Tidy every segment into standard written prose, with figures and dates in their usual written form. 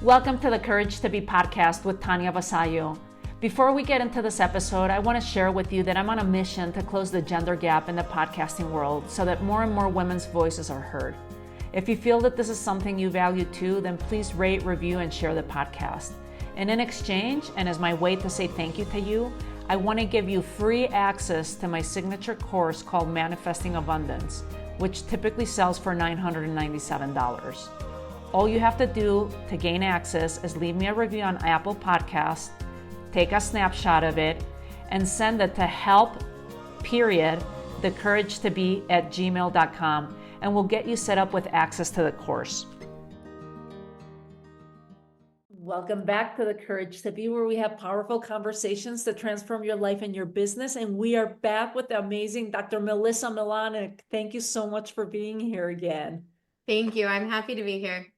Welcome to the Courage to Be podcast with Tanya Vasallo. Before we get into this episode, I want to share with you that I'm on a mission to close the gender gap in the podcasting world so that more and more women's voices are heard. If you feel that this is something you value too, then please rate, review, and share the podcast. And in exchange, and as my way to say thank you to you, I want to give you free access to my signature course called Manifesting Abundance, which typically sells for $997. All you have to do to gain access is leave me a review on Apple Podcasts, take a snapshot of it, and send it to help.thecouragetobe@gmail.com, and we'll get you set up with access to the course. Welcome back to the Courage to Be, where we have powerful conversations to transform your life and your business. And we are back with the amazing Dr. Melissa Milanak. Thank you so much for being here again. Thank you. I'm happy to be here.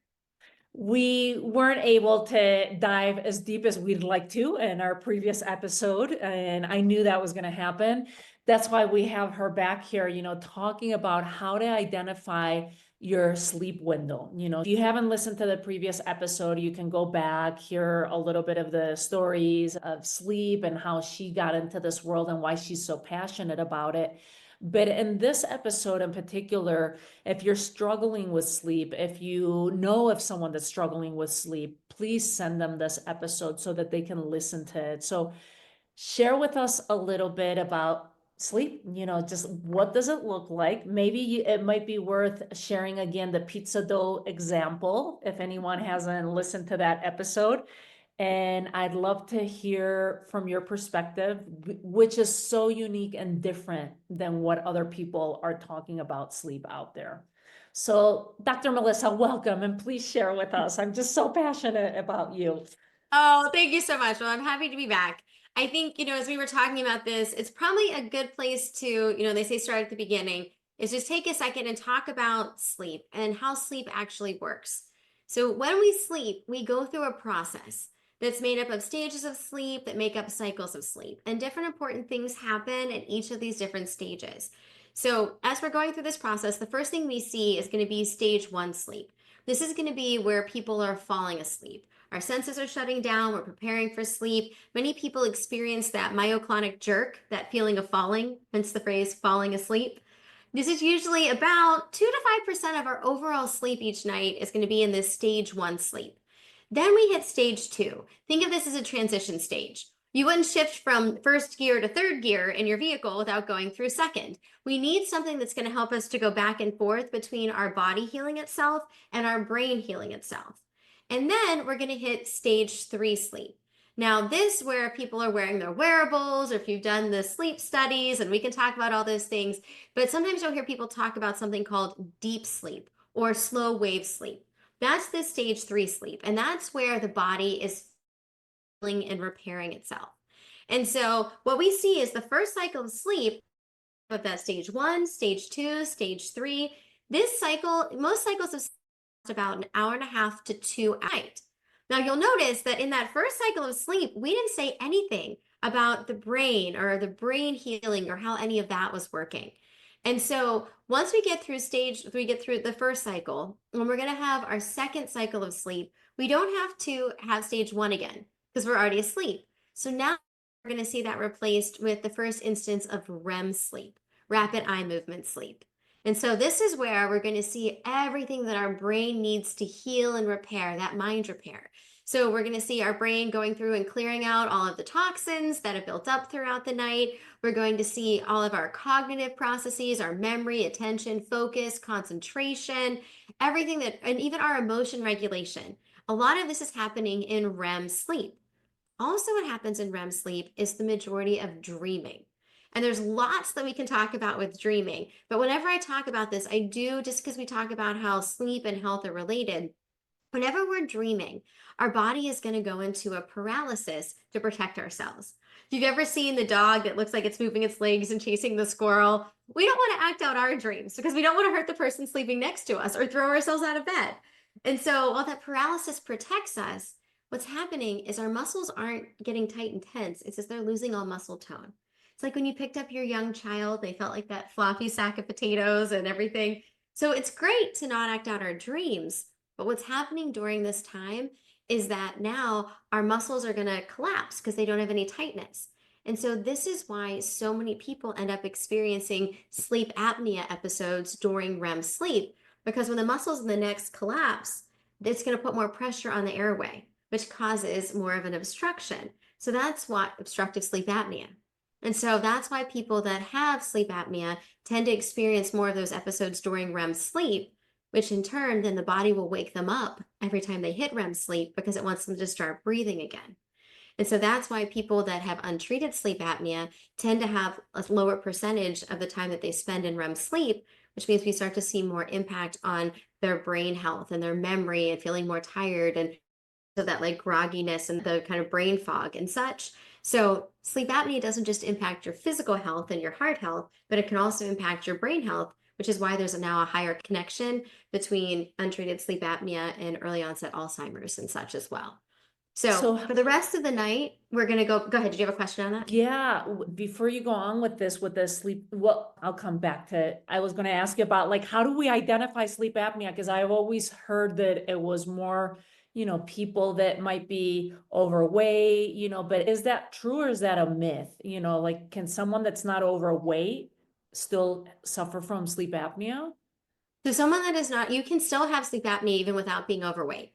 We weren't able to dive as deep as we'd like to in our previous episode, and I knew that was going to happen. That's why we have her back here, talking about how to identify your sleep window. If you haven't listened to the previous episode, you can go back, hear a little bit of the stories of sleep and how she got into this world and why she's so passionate about it. But in this episode in particular, if you're struggling with sleep, if you know of someone that's struggling with sleep, please send them this episode so that they can listen to it. So share with us a little bit about sleep, just what does it look like? Maybe it might be worth sharing again the pizza dough example if anyone hasn't listened to that episode. And I'd love to hear from your perspective, which is so unique and different than what other people are talking about sleep out there. So, Dr. Melissa, welcome, and please share with us. I'm just so passionate about you. Oh, thank you so much. Well, I'm happy to be back. I think, as we were talking about this, it's probably a good place to, they say start at the beginning, is just take a second and talk about sleep and how sleep actually works. So when we sleep, we go through a process that's made up of stages of sleep that make up cycles of sleep. And different important things happen at each of these different stages. So as we're going through this process, the first thing we see is going to be stage 1 sleep. This is going to be where people are falling asleep. Our senses are shutting down. We're preparing for sleep. Many people experience that myoclonic jerk, that feeling of falling, hence the phrase falling asleep. This is usually about 2 to 5% of our overall sleep each night is going to be in this stage 1 sleep. Then we hit stage 2. Think of this as a transition stage. You wouldn't shift from first gear to third gear in your vehicle without going through second. We need something that's going to help us to go back and forth between our body healing itself and our brain healing itself. And then we're going to hit stage 3 sleep. Now, this where people are wearing their wearables, or if you've done the sleep studies, and we can talk about all those things, but sometimes you'll hear people talk about something called deep sleep or slow wave sleep. That's the stage 3 sleep. And that's where the body is healing and repairing itself. And so what we see is the first cycle of sleep of that stage 1, stage 2, stage 3. This cycle, most cycles of sleep last about an hour and a half to 2 hours. Now you'll notice that in that first cycle of sleep, we didn't say anything about the brain or the brain healing or how any of that was working. And so once we get through the first cycle, when we're going to have our second cycle of sleep, we don't have to have stage 1 again because we're already asleep. So now we're going to see that replaced with the first instance of REM sleep, rapid eye movement sleep. And so this is where we're going to see everything that our brain needs to heal and repair, that mind repair. So we're going to see our brain going through and clearing out all of the toxins that have built up throughout the night. We're going to see all of our cognitive processes, our memory, attention, focus, concentration, everything and even our emotion regulation. A lot of this is happening in REM sleep. Also, what happens in REM sleep is the majority of dreaming. And there's lots that we can talk about with dreaming. But whenever I talk about this, I do, just because we talk about how sleep and health are related, whenever we're dreaming, our body is going to go into a paralysis to protect ourselves. If you've ever seen the dog that looks like it's moving its legs and chasing the squirrel, we don't want to act out our dreams because we don't want to hurt the person sleeping next to us or throw ourselves out of bed. And so while that paralysis protects us, what's happening is our muscles aren't getting tight and tense. It's just they're losing all muscle tone. It's like when you picked up your young child, they felt like that floppy sack of potatoes and everything. So it's great to not act out our dreams. But what's happening during this time is that now our muscles are going to collapse because they don't have any tightness. And so this is why so many people end up experiencing sleep apnea episodes during REM sleep, because when the muscles in the neck collapse, it's going to put more pressure on the airway, which causes more of an obstruction. So that's what obstructive sleep apnea. And so that's why people that have sleep apnea tend to experience more of those episodes during REM sleep, which in turn, then the body will wake them up every time they hit REM sleep because it wants them to start breathing again. And so that's why people that have untreated sleep apnea tend to have a lower percentage of the time that they spend in REM sleep, which means we start to see more impact on their brain health and their memory and feeling more tired, and so that like grogginess and the kind of brain fog and such. So sleep apnea doesn't just impact your physical health and your heart health, but it can also impact your brain health, which is why there's now a higher connection between untreated sleep apnea and early onset Alzheimer's and such as well. So So for the rest of the night, we're going to go ahead. Did you have a question on that? yeah, before you go on with the sleep, well, I'll come back to it. I was going to ask you about like, how do we identify sleep apnea? Because I've always heard that it was more, people that might be overweight, but is that true or is that a myth? Like, can someone that's not overweight still suffer from sleep apnea? So someone that is not, you can still have sleep apnea even without being overweight.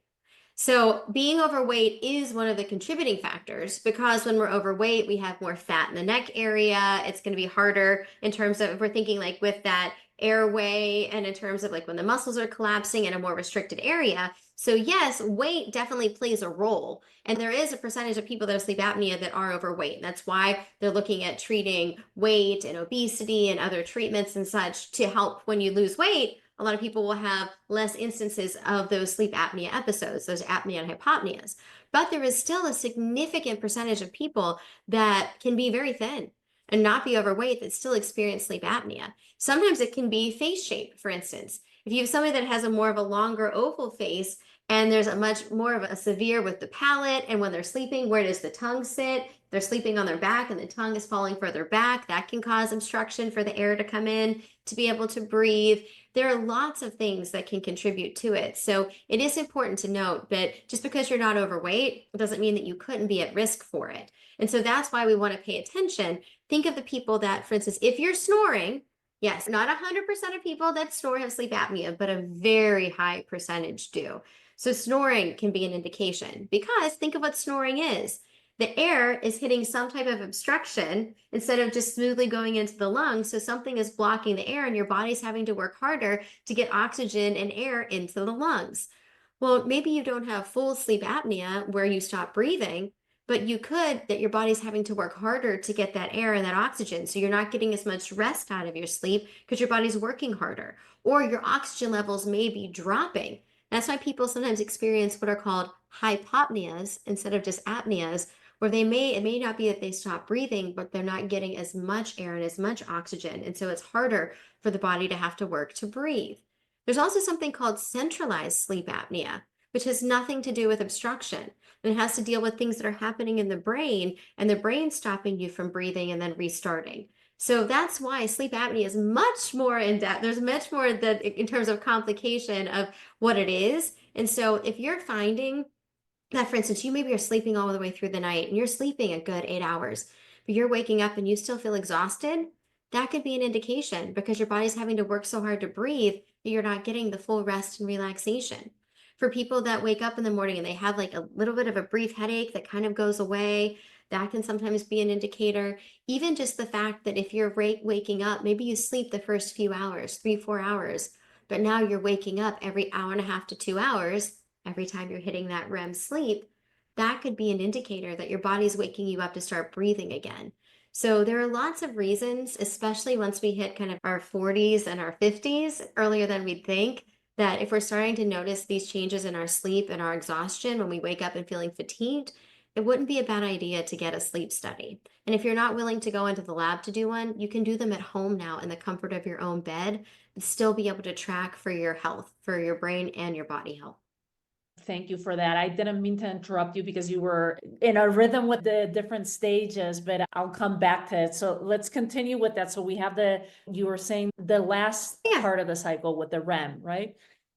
So being overweight is one of the contributing factors, because when we're overweight, we have more fat in the neck area. It's going to be harder in terms of, if we're thinking like with that airway, and in terms of like when the muscles are collapsing in a more restricted area. So yes, weight definitely plays a role. And there is a percentage of people that have sleep apnea that are overweight. And that's why they're looking at treating weight and obesity and other treatments and such to help when you lose weight. A lot of people will have less instances of those sleep apnea episodes, those apnea and hypopneas. But there is still a significant percentage of people that can be very thin and not be overweight that still experience sleep apnea. Sometimes it can be face shape, for instance. If you have somebody that has a more of a longer oval face, and there's a much more of a severe with the palate, and when they're sleeping, where does the tongue sit? They're sleeping on their back and the tongue is falling further back. That can cause obstruction for the air to come in to be able to breathe. There are lots of things that can contribute to it. So it is important to note that just because you're not overweight doesn't mean that you couldn't be at risk for it. And so that's why we want to pay attention. Think of the people that, for instance, if you're snoring, yes, not 100% of people that snore have sleep apnea, but a very high percentage do. So snoring can be an indication, because think of what snoring is. The air is hitting some type of obstruction instead of just smoothly going into the lungs. So something is blocking the air, and your body's having to work harder to get oxygen and air into the lungs. Well, maybe you don't have full sleep apnea where you stop breathing, but you could, that your body's having to work harder to get that air and that oxygen. So you're not getting as much rest out of your sleep because your body's working harder, or your oxygen levels may be dropping. That's why people sometimes experience what are called hypopneas instead of just apneas, where it may not be that they stop breathing, but they're not getting as much air and as much oxygen. And so it's harder for the body to have to work to breathe. There's also something called centralized sleep apnea, which has nothing to do with obstruction. And it has to deal with things that are happening in the brain, and the brain stopping you from breathing and then restarting. So that's why sleep apnea is much more in depth. There's much more that in terms of complication of what it is. And so if you're finding that, for instance, you maybe are sleeping all the way through the night and you're sleeping a good 8 hours, but you're waking up and you still feel exhausted, that could be an indication, because your body's having to work so hard to breathe that you're not getting the full rest and relaxation. For people that wake up in the morning and they have like a little bit of a brief headache that kind of goes away, that can sometimes be an indicator. Even just the fact that if you're waking up, maybe you sleep the first few hours, 3, 4 hours, but now you're waking up every hour and a half to 2 hours every time you're hitting that REM sleep, that could be an indicator that your body's waking you up to start breathing again. So there are lots of reasons, especially once we hit kind of our 40s and our 50s, earlier than we'd think, that if we're starting to notice these changes in our sleep and our exhaustion when we wake up and feeling fatigued, it wouldn't be a bad idea to get a sleep study. And if you're not willing to go into the lab to do one, you can do them at home now in the comfort of your own bed, and still be able to track for your health, for your brain and your body health. Thank you for that. I didn't mean to interrupt you because you were in a rhythm with the different stages, but I'll come back to it. So let's continue with that. So we have you were saying the last Yeah. part of the cycle with the REM, right?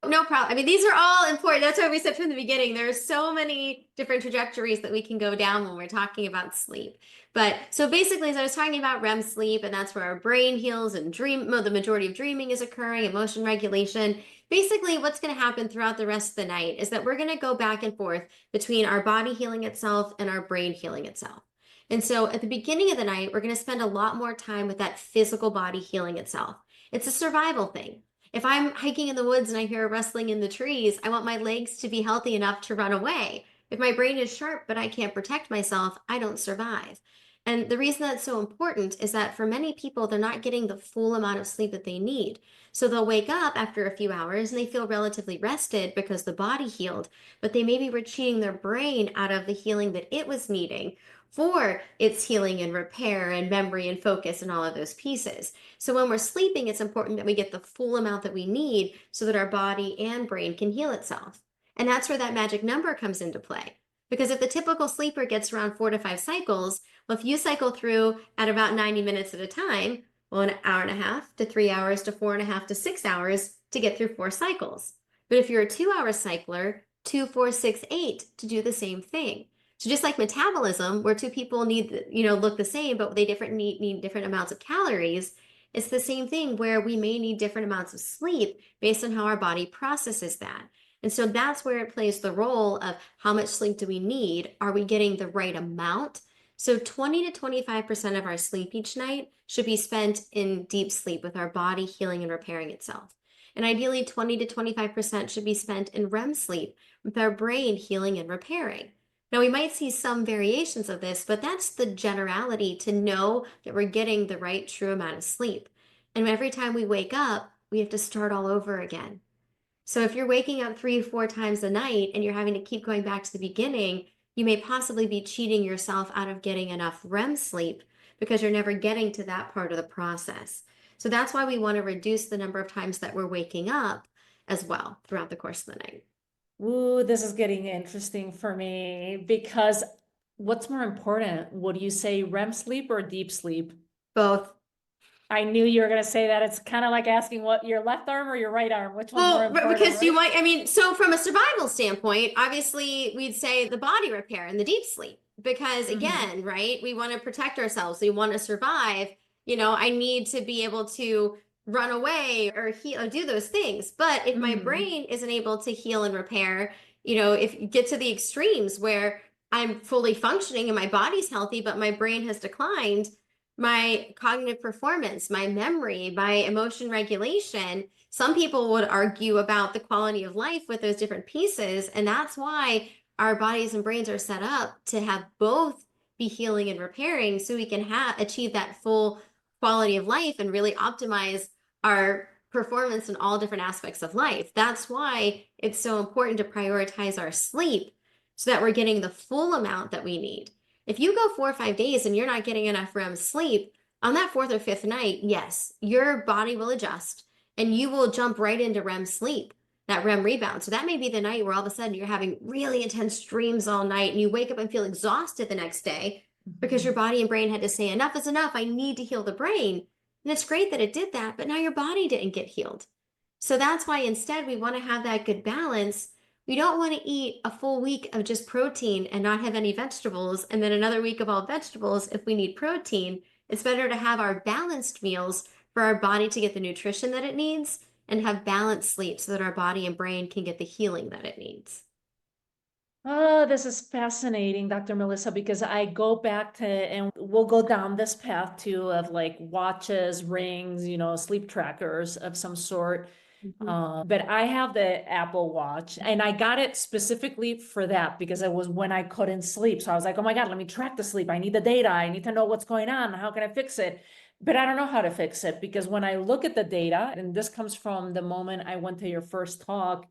No problem. I mean, these are all important. That's why we said from the beginning, there are so many different trajectories that we can go down when we're talking about sleep. But so basically, as I was talking about REM sleep, and that's where our brain heals and well, the majority of dreaming is occurring, emotion regulation. Basically, what's going to happen throughout the rest of the night is that we're going to go back and forth between our body healing itself and our brain healing itself. And so at the beginning of the night, we're going to spend a lot more time with that physical body healing itself. It's a survival thing. If I'm hiking in the woods and I hear a rustling in the trees, I want my legs to be healthy enough to run away. If my brain is sharp but I can't protect myself, I don't survive. And the reason that's so important is that for many people, they're not getting the full amount of sleep that they need. So they'll wake up after a few hours and they feel relatively rested because the body healed, but they maybe were cheating their brain out of the healing that it was needing for its healing and repair and memory and focus and all of those pieces. So when we're sleeping, it's important that we get the full amount that we need so that our body and brain can heal itself. And that's where that magic number comes into play. Because if the typical sleeper gets around 4 to 5 cycles, well, if you cycle through at about 90 minutes at a time, well, an hour and a half to 3 hours to 4.5 to 6 hours to get through 4 cycles. But if you're a 2 hour cycler, 2, 4, 6, 8 to do the same thing. So just like metabolism, where two people need, look the same, but they need different amounts of calories, it's the same thing where we may need different amounts of sleep based on how our body processes that. And so that's where it plays the role of how much sleep do we need? Are we getting the right amount? So 20 to 25% of our sleep each night should be spent in deep sleep with our body healing and repairing itself. And ideally 20 to 25% should be spent in REM sleep with our brain healing and repairing. Now, we might see some variations of this, but that's the generality to know that we're getting the right true amount of sleep. And every time we wake up, we have to start all over again. So if you're waking up 3 or 4 times a night and you're having to keep going back to the beginning, you may possibly be cheating yourself out of getting enough REM sleep because you're never getting to that part of the process. So that's why we want to reduce the number of times that we're waking up as well throughout the course of the night. Ooh, this is getting interesting for me because what's more important? Would you say REM sleep or deep sleep? Both. I knew you were going to say that. It's kind of like asking what your left arm or your right arm, which one's more Well, important, because you right? might, I mean, so from a survival standpoint, obviously we'd say the body repair and the deep sleep. Because Mhm. again, right, we want to protect ourselves. We want to survive. I need to be able to run away or heal or do those things. But if my Mhm. brain isn't able to heal and repair, if you get to the extremes where I'm fully functioning and my body's healthy, but my brain has declined, my cognitive performance, my memory, my emotion regulation, some people would argue about the quality of life with those different pieces. And that's why our bodies and brains are set up to have both be healing and repairing so we can achieve that full quality of life and really optimize our performance in all different aspects of life. That's why it's so important to prioritize our sleep so that we're getting the full amount that we need. If you go 4 or 5 days and you're not getting enough REM sleep, on that fourth or fifth night, yes, your body will adjust and you will jump right into REM sleep, that REM rebound. So that may be the night where all of a sudden you're having really intense dreams all night and you wake up and feel exhausted the next day because your Mhm. body and brain had to say, enough is enough. I need to heal the brain. And it's great that it did that, but now your body didn't get healed. So that's why instead we want to have that good balance. We don't want to eat a full week of just protein and not have any vegetables, and then another week of all vegetables if we need protein. It's better to have our balanced meals for our body to get the nutrition that it needs and have balanced sleep so that our body and brain can get the healing that it needs. Oh, this is fascinating, Dr. Melissa, because I go back to, and we'll go down this path too of like watches, rings, sleep trackers of some sort. Mhm. But I have the Apple Watch and I got it specifically for that because it was when I couldn't sleep. So I was like, oh my God, let me track the sleep. I need the data. I need to know what's going on. How can I fix it? But I don't know how to fix it because when I look at the data, and this comes from the moment I went to your first talk,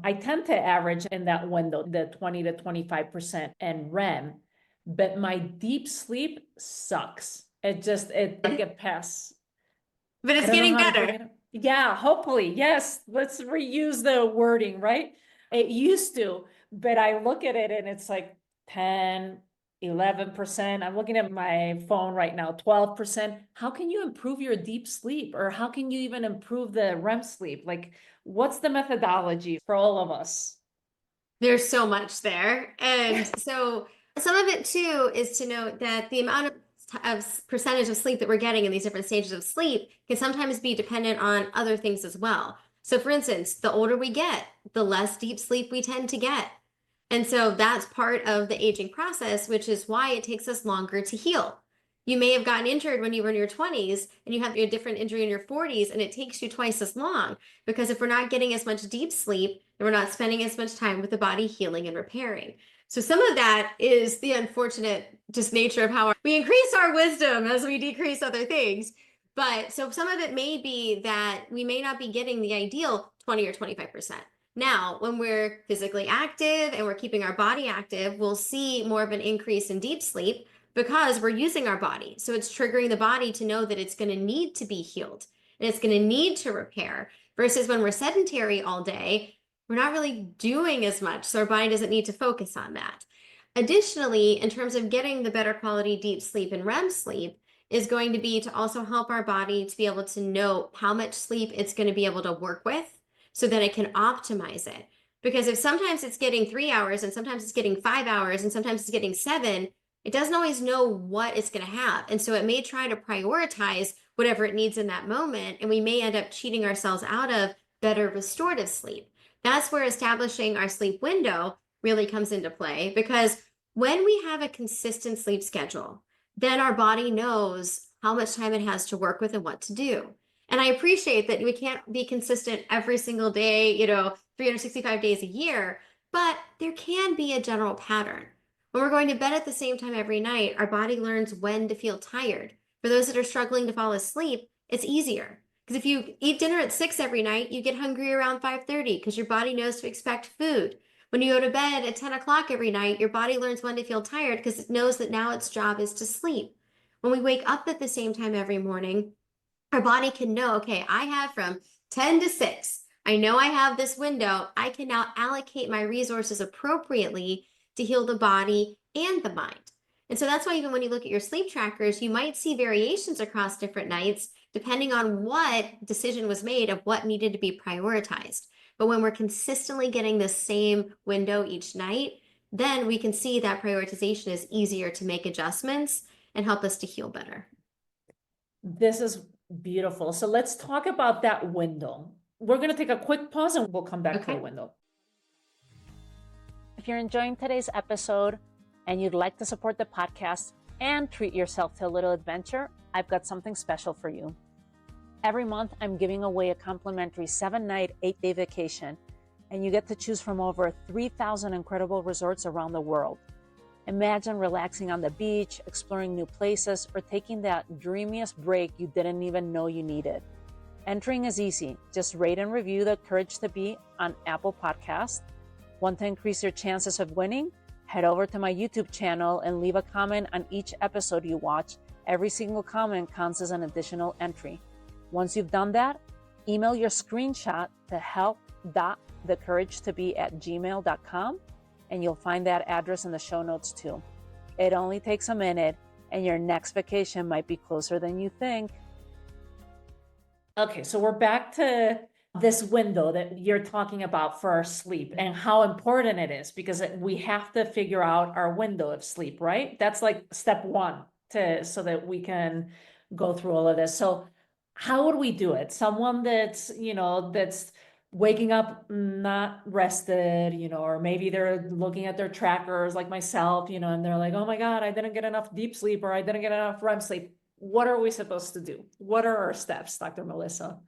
I tend to average in that window, the 20 to 25% and REM, but my deep sleep sucks. It like it pass. But I it's don't know getting how to bring better. it up. Yeah, hopefully. Yes, let's reuse the wording, right? It used to, but I look at it and it's like 10, 11%. I'm looking at my phone right now, 12%. How can you improve your deep sleep, or how can you even improve the REM sleep? Like, what's the methodology for all of us? There's so much there. And so some of it too is to note that the amount of percentage of sleep that we're getting in these different stages of sleep can sometimes be dependent on other things as well. So for instance, the older we get, the less deep sleep we tend to get. And so that's part of the aging process, which is why it takes us longer to heal. You may have gotten injured when you were in your 20s and you have a different injury in your 40s, and it takes you twice as long because if we're not getting as much deep sleep, then we're not spending as much time with the body healing and repairing. So some of that is the unfortunate just nature of how we increase our wisdom as we decrease other things. But so some of it may be that we may not be getting the ideal 20 or 25%. Now, when we're physically active and we're keeping our body active, we'll see more of an increase in deep sleep because we're using our body. So it's triggering the body to know that it's going to need to be healed and it's going to need to repair versus when we're sedentary all day, we're not really doing as much. So our body doesn't need to focus on that. Additionally, in terms of getting the better quality deep sleep and REM sleep, is going to be to also help our body to be able to know how much sleep it's going to be able to work with so that it can optimize it. Because if sometimes it's getting 3 hours and sometimes it's getting 5 hours and sometimes it's getting 7, it doesn't always know what it's going to have. And so it may try to prioritize whatever it needs in that moment. And we may end up cheating ourselves out of better restorative sleep. That's where establishing our sleep window really comes into play, because when we have a consistent sleep schedule, then our body knows how much time it has to work with and what to do. And I appreciate that we can't be consistent every single day, 365 days a year, but there can be a general pattern. When we're going to bed at the same time every night, our body learns when to feel tired. For those that are struggling to fall asleep, it's easier. Because if you eat dinner at 6 every night, you get hungry around 5:30 because your body knows to expect food. When you go to bed at 10 o'clock every night, your body learns when to feel tired because it knows that now its job is to sleep. When we wake up at the same time every morning, our body can know, okay, I have from 10 to 6. I know I have this window. I can now allocate my resources appropriately to heal the body and the mind. And so that's why even when you look at your sleep trackers, you might see variations across different nights, depending on what decision was made of what needed to be prioritized. But when we're consistently getting the same window each night, then we can see that prioritization is easier to make adjustments and help us to heal better. This is beautiful. So let's talk about that window. We're going to take a quick pause and we'll come back to the window. If you're enjoying today's episode and you'd like to support the podcast and treat yourself to a little adventure, I've got something special for you. Every month, I'm giving away a complimentary 7-night, 8-day vacation, and you get to choose from over 3,000 incredible resorts around the world. Imagine relaxing on the beach, exploring new places, or taking that dreamiest break you didn't even know you needed. Entering is easy. Just rate and review The Courage to Be on Apple Podcasts. Want to increase your chances of winning? Head over to my YouTube channel and leave a comment on each episode you watch. Every single comment counts as an additional entry. Once you've done that, email your screenshot to help.thecouragetobe@gmail.com, and you'll find that address in the show notes too. It only takes a minute, and your next vacation might be closer than you think. Okay, so we're back to this window that you're talking about for our sleep and how important it is, because we have to figure out our window of sleep, right? That's like step one so that we can go through all of this. So how would we do it? Someone that's waking up not rested, or maybe they're looking at their trackers like myself, and they're like, oh my God, I didn't get enough deep sleep, or I didn't get enough REM sleep. What are we supposed to do? What are our steps, Dr. Melissa?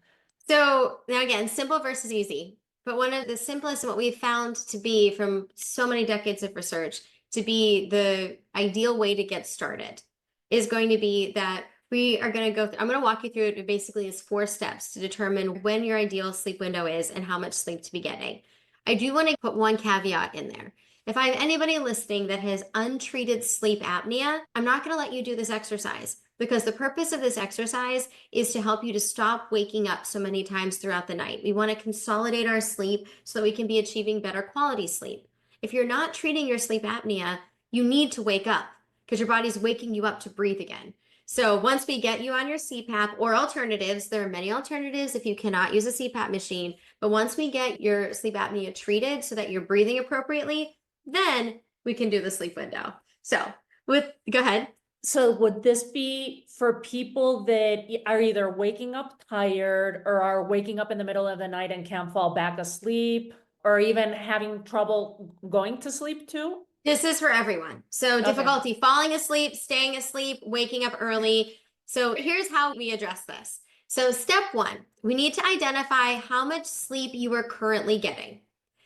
So now again, simple versus easy. But one of the simplest and what we've found to be from so many decades of research to be the ideal way to get started is going to be that we are going to go through, I'm going to walk you through it basically as 4 steps to determine when your ideal sleep window is and how much sleep to be getting. I do want to put one caveat in there. If I have anybody listening that has untreated sleep apnea, I'm not going to let you do this exercise, because the purpose of this exercise is to help you to stop waking up so many times throughout the night. We want to consolidate our sleep so that we can be achieving better quality sleep. If you're not treating your sleep apnea, you need to wake up. because your body's waking you up to breathe again. So once we get you on your CPAP or alternatives, there are many alternatives if you cannot use a CPAP machine, but once we get your sleep apnea treated so that you're breathing appropriately, then we can do the sleep window. So go ahead. So would this be for people that are either waking up tired or are waking up in the middle of the night and can't fall back asleep, or even having trouble going to sleep too? This is for everyone. So difficulty falling asleep, staying asleep, waking up early. So here's how we address this. So step one, we need to identify how much sleep you are currently getting.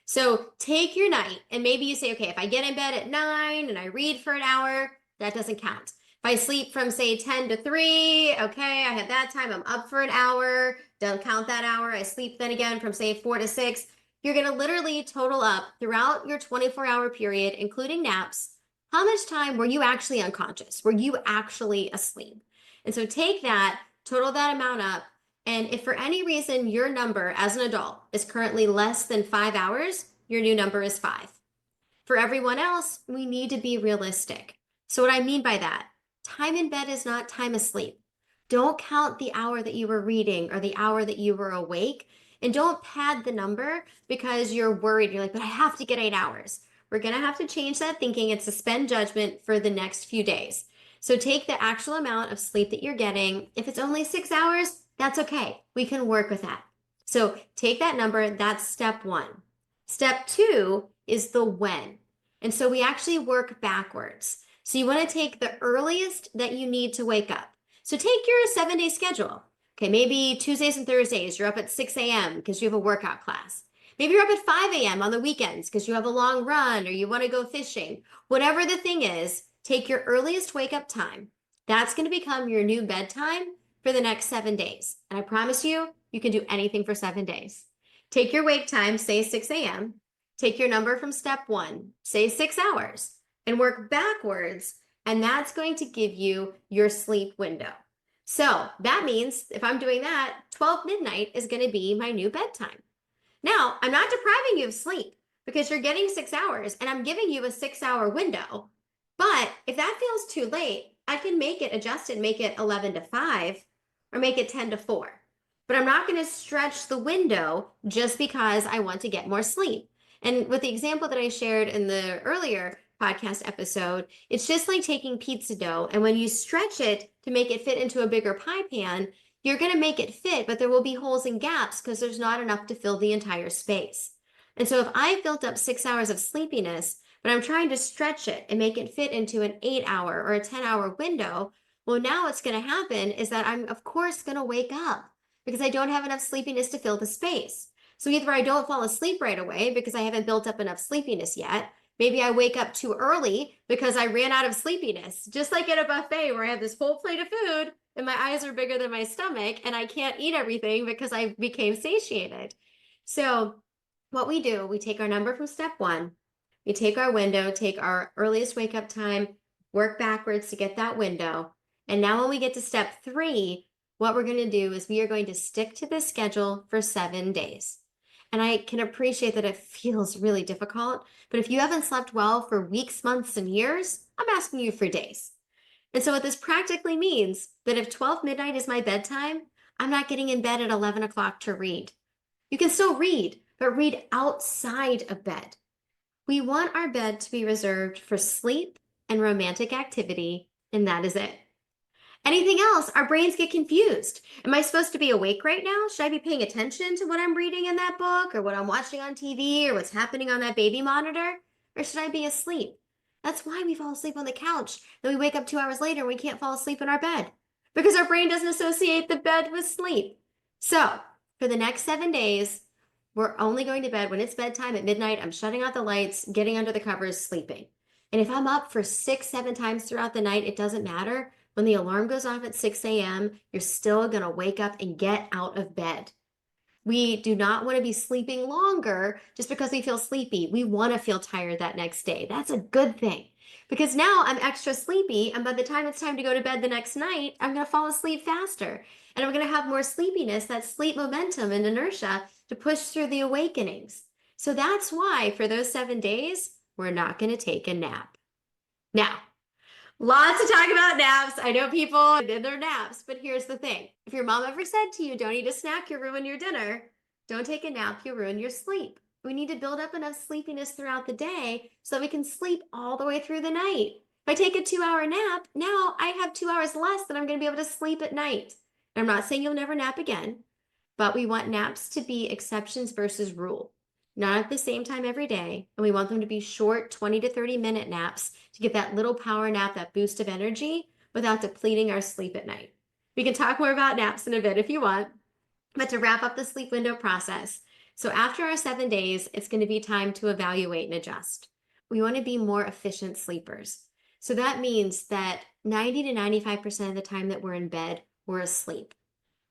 So take your night and maybe you say, okay, if I get in bed at 9 and I read for an hour, that doesn't count. If I sleep from say 10 to 3, okay, I have that time, I'm up for an hour, don't count that hour. I sleep then again from say 4 to 6. You're going to literally total up throughout your 24-hour period, including naps, how much time were you actually unconscious? Were you actually asleep? And so take that, total that amount up, and if for any reason your number as an adult is currently less than 5 hours, your new number is 5. For everyone else, we need to be realistic. So what I mean by that, time in bed is not time asleep. Don't count the hour that you were reading or the hour that you were awake. And don't pad the number because you're worried. You're like, but I have to get 8 hours. We're going to have to change that thinking and suspend judgment for the next few days. So take the actual amount of sleep that you're getting. If it's only 6 hours, that's okay. We can work with that. So take that number. That's step one. Step two is the when. And so we actually work backwards. So you want to take the earliest that you need to wake up. So take your 7-day schedule. Okay, maybe Tuesdays and Thursdays, you're up at 6 a.m. because you have a workout class. Maybe you're up at 5 a.m. on the weekends because you have a long run or you want to go fishing. Whatever the thing is, take your earliest wake up time. That's going to become your new bedtime for the next 7 days. And I promise you, you can do anything for 7 days. Take your wake time, say 6 a.m. Take your number from step one, say 6 hours, and work backwards. And that's going to give you your sleep window. So that means if I'm doing that, 12 midnight is going to be my new bedtime. Now, I'm not depriving you of sleep because you're getting 6 hours and I'm giving you a 6-hour window. But if that feels too late, I can make it adjusted, make it 11 to 5 or make it 10 to 4. But I'm not going to stretch the window just because I want to get more sleep. And with the example that I shared in the earlier podcast episode, it's just like taking pizza dough. And when you stretch it to make it fit into a bigger pie pan, you're going to make it fit, but there will be holes and gaps because there's not enough to fill the entire space. And so if I've built up 6 hours of sleepiness, but I'm trying to stretch it and make it fit into an 8-hour or a 10-hour window, well, now what's going to happen is that I'm, of course, going to wake up because I don't have enough sleepiness to fill the space. So either I don't fall asleep right away because I haven't built up enough sleepiness yet. Maybe I wake up too early because I ran out of sleepiness, just like at a buffet where I have this whole plate of food and my eyes are bigger than my stomach and I can't eat everything because I became satiated. So what we do, we take our number from step one, we take our window, take our earliest wake up time, work backwards to get that window. And now when we get to step 3, what we're going to do is we are going to stick to this schedule for 7 days. And I can appreciate that it feels really difficult, but if you haven't slept well for weeks, months, and years, I'm asking you for days. And so what this practically means that if 12 midnight is my bedtime, I'm not getting in bed at 11 o'clock to read. You can still read, but read outside of bed. We want our bed to be reserved for sleep and romantic activity, and that is it. Anything else, our brains get confused. Am I supposed to be awake right now? Should I be paying attention to what I'm reading in that book or what I'm watching on TV or what's happening on that baby monitor? Or should I be asleep? That's why we fall asleep on the couch. Then we wake up 2 hours later and we can't fall asleep in our bed because our brain doesn't associate the bed with sleep. So for the next 7 days, we're only going to bed when it's bedtime at midnight. I'm shutting out the lights, getting under the covers, sleeping. And if I'm up for 6, 7 times throughout the night, it doesn't matter. When the alarm goes off at 6 a.m., you're still going to wake up and get out of bed. We do not want to be sleeping longer just because we feel sleepy. We want to feel tired that next day. That's a good thing because now I'm extra sleepy. And by the time it's time to go to bed the next night, I'm going to fall asleep faster. And I'm going to have more sleepiness, that sleep momentum and inertia to push through the awakenings. So that's why for those 7 days, we're not going to take a nap. Now, Lots to talk about naps. I know people did their naps, but here's the thing. If your mom ever said to you, don't eat a snack, you'll ruin your dinner, don't take a nap, you'll ruin your sleep. We need to build up enough sleepiness throughout the day so that we can sleep all the way through the night. If I take a 2 hour nap, now I have 2 hours less that I'm going to be able to sleep at night. And I'm not saying you'll never nap again, but we want naps to be exceptions versus rule, not at the same time every day. And we want them to be short 20 to 30-minute naps to get that little power nap, that boost of energy without depleting our sleep at night. We can talk more about naps in a bit if you want, but to wrap up the sleep window process. So after our 7 days, it's going to be time to evaluate and adjust. We want to be more efficient sleepers. So that means that 90 to 95% of the time that we're in bed, we're asleep.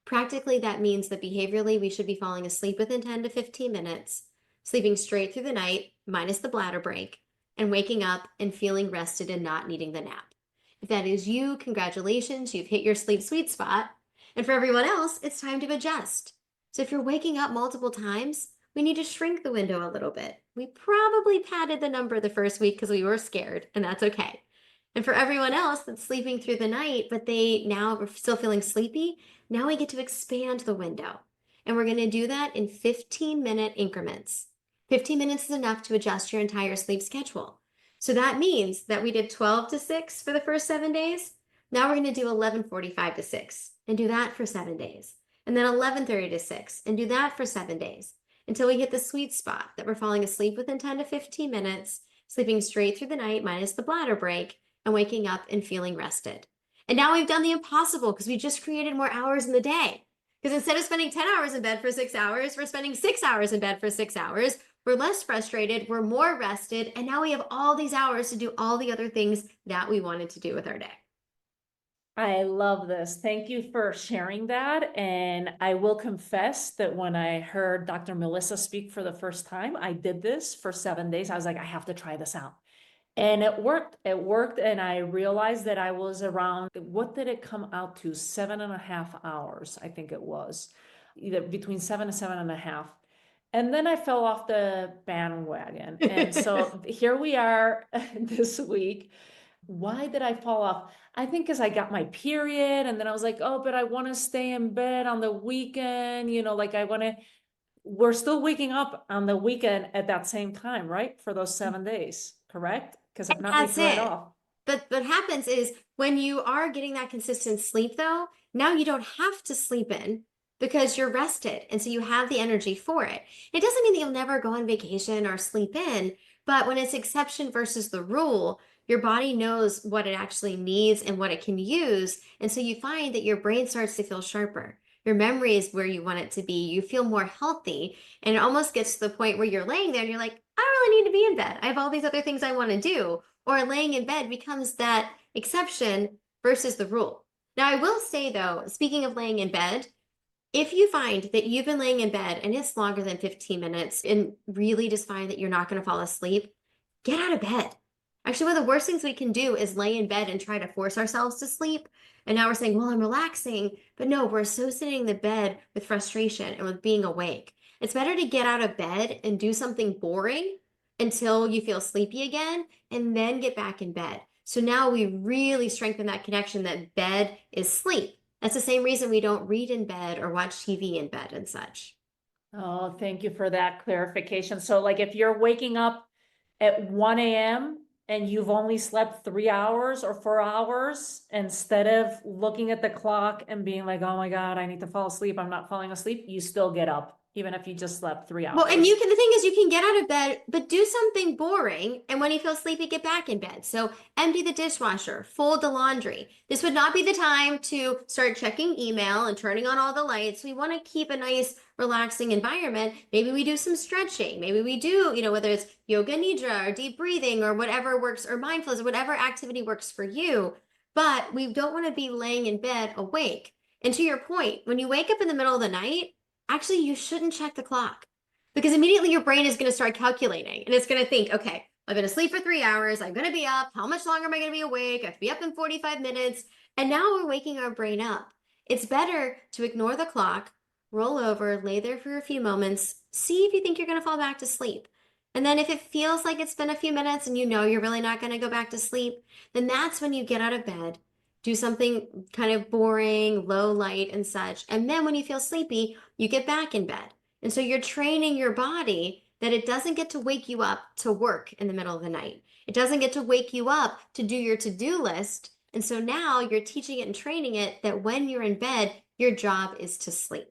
Practically, that means that behaviorally, we should be falling asleep within 10 to 15 minutes, sleeping straight through the night, minus the bladder break, and waking up and feeling rested and not needing the nap. If that is you, congratulations, you've hit your sleep sweet spot. And for everyone else, it's time to adjust. So if you're waking up multiple times, we need to shrink the window a little bit. We probably padded the number the first week because we were scared, and that's okay. And for everyone else that's sleeping through the night, but they now are still feeling sleepy, now we get to expand the window. And we're going to do that in 15-minute increments. 15 minutes is enough to adjust your entire sleep schedule. So that means that we did 12 to 6 for the first 7 days. Now we're going to do 11:45 to 6 and do that for 7 days. And then 11:30 to 6 and do that for 7 days until we hit the sweet spot that we're falling asleep within 10 to 15 minutes, sleeping straight through the night minus the bladder break, and waking up and feeling rested. And now we've done the impossible because we just created more hours in the day. Because instead of spending 10 hours in bed for 6 hours, we're spending 6 hours in bed for 6 hours. We're less frustrated, we're more rested, and now we have all these hours to do all the other things that we wanted to do with our day. I love this. Thank you for sharing that. And I will confess that when I heard Dr. Melissa speak for the first time, I did this for 7 days. I was like, I have to try this out. And it worked. It worked. And I realized that I was around, what did it come out to? 7.5 hours, I think it was, either between 7 and 7.5. And then I fell off the bandwagon. And so here we are this week. Why did I fall off? I think because I got my period, and then I was like, oh, but I want to stay in bed on the weekend, like I want to, we're still waking up on the weekend at that same time, right? For those 7 days, correct? Because if not, we That's threw it it. off. But what happens is when you are getting that consistent sleep, though, now you don't have to sleep in because you're rested. And so you have the energy for it. It doesn't mean that you'll never go on vacation or sleep in, but when it's exception versus the rule, your body knows what it actually needs and what it can use. And so you find that your brain starts to feel sharper. Your memory is where you want it to be. You feel more healthy. And it almost gets to the point where you're laying there and you're like, I don't really need to be in bed. I have all these other things I want to do. Or laying in bed becomes that exception versus the rule. Now, I will say though, speaking of laying in bed, if you find that you've been laying in bed and it's longer than 15 minutes and really just find that you're not going to fall asleep, get out of bed. Actually, one of the worst things we can do is lay in bed and try to force ourselves to sleep. And now we're saying, well, I'm relaxing. But no, we're associating the bed with frustration and with being awake. It's better to get out of bed and do something boring until you feel sleepy again and then get back in bed. So now we really strengthen that connection that bed is sleep. That's the same reason we don't read in bed or watch TV in bed and such. Oh, thank you for that clarification. So like if you're waking up at 1 a.m. and you've only slept 3 hours or 4 hours, instead of looking at the clock and being like, oh my God, I need to fall asleep, I'm not falling asleep, you still get up, even if you just slept 3 hours. Well, and the thing is, you can get out of bed, but do something boring. And when you feel sleepy, get back in bed. So empty the dishwasher, fold the laundry. This would not be the time to start checking email and turning on all the lights. We want to keep a nice, relaxing environment. Maybe we do some stretching. Maybe we do, whether it's yoga nidra or deep breathing or whatever works, or mindfulness, or whatever activity works for you. But we don't want to be laying in bed awake. And to your point, when you wake up in the middle of the night, actually, you shouldn't check the clock because immediately your brain is going to start calculating and it's going to think, okay, I've been asleep for 3 hours. I'm going to be up. How much longer am I going to be awake? I have to be up in 45 minutes. And now we're waking our brain up. It's better to ignore the clock, roll over, lay there for a few moments, see if you think you're going to fall back to sleep. And then if it feels like it's been a few minutes and you know you're really not going to go back to sleep, then that's when you get out of bed, do something kind of boring, low light and such. And then when you feel sleepy, you get back in bed. And so you're training your body that it doesn't get to wake you up to work in the middle of the night. It doesn't get to wake you up to do your to-do list. And so now you're teaching it and training it that when you're in bed, your job is to sleep.